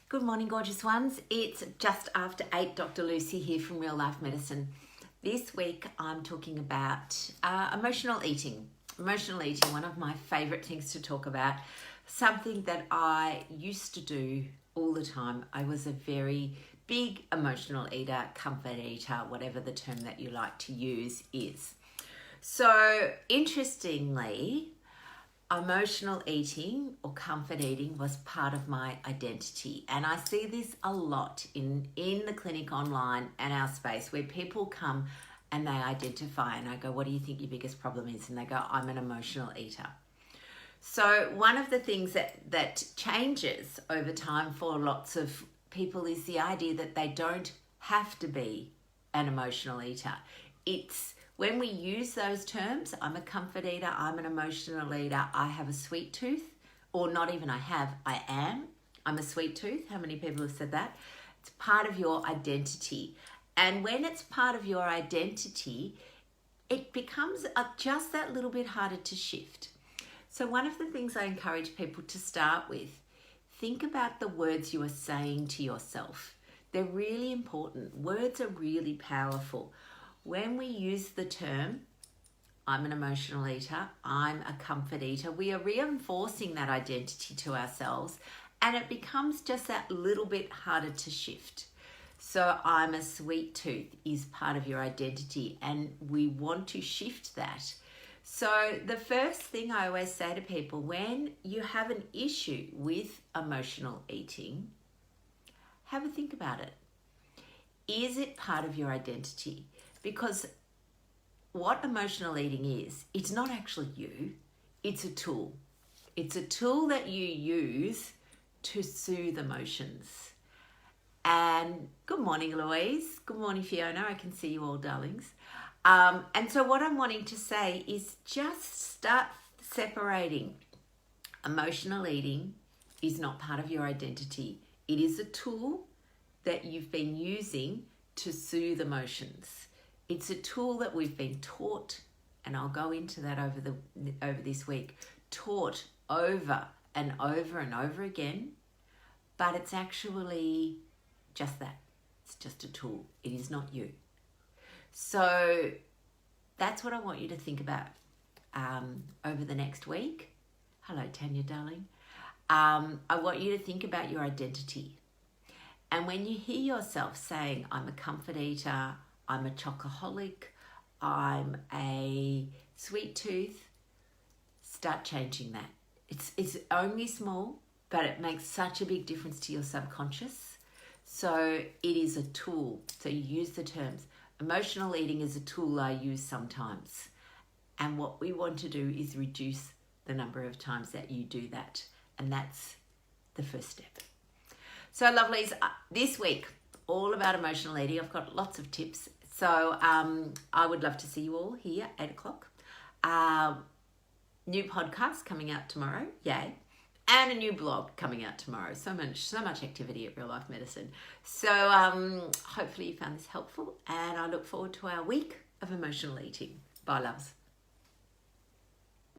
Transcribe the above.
Good morning, gorgeous ones. It's just after 8, Dr. Lucy here from Real Life Medicine. This week I'm talking about emotional eating. Emotional eating, one of my favourite things to talk about. Something that I used to do all the time. I was a very big emotional eater, comfort eater, whatever the term that you like to use is. So interestingly, emotional eating or comfort eating was part of my identity, and I see this a lot in the clinic, online, and our space, where people come and they identify, and I go, what do you think your biggest problem is? And they go, I'm an emotional eater. So one of the things that changes over time for lots of people is the idea that they don't have to be an emotional eater. It's when we use those terms, I'm a comfort eater, I'm an emotional eater, I have a sweet tooth, or not even I am, I'm a sweet tooth. How many people have said that? It's part of your identity. And when it's part of your identity, it becomes just that little bit harder to shift. So one of the things I encourage people to start with, think about the words you are saying to yourself. They're really important. Words are really powerful. When we use the term, I'm an emotional eater, I'm a comfort eater, we are reinforcing that identity to ourselves, and it becomes just that little bit harder to shift. So I'm a sweet tooth is part of your identity, and we want to shift that. So the first thing I always say to people, when you have an issue with emotional eating, have a think about it. Is it part of your identity? Because what emotional eating is, it's not actually you, it's a tool. It's a tool that you use to soothe emotions. And good morning, Louise. Good morning, Fiona. I can see you all, darlings. And so what I'm wanting to say is just start separating. Emotional eating is not part of your identity. It is a tool that you've been using to soothe emotions. It's a tool that we've been taught, and I'll go into that over this week, taught over and over and over again, but it's actually just that. It's just a tool. It is not you. So that's what I want you to think about over the next week. Hello, Tanya, darling. I want you to think about your identity. And when you hear yourself saying, I'm a comfort eater, I'm a chocoholic, I'm a sweet tooth, start changing that. It's only small, but it makes such a big difference to your subconscious. So it is a tool. So you use the terms. Emotional eating is a tool I use sometimes. And what we want to do is reduce the number of times that you do that. And that's the first step. So lovelies, this week, all about emotional eating. I've got lots of tips. So I would love to see you all here, 8 o'clock. New podcast coming out tomorrow, yay. And a new blog coming out tomorrow. So much activity at Real Life Medicine. So hopefully you found this helpful, and I look forward to our week of emotional eating. Bye, loves.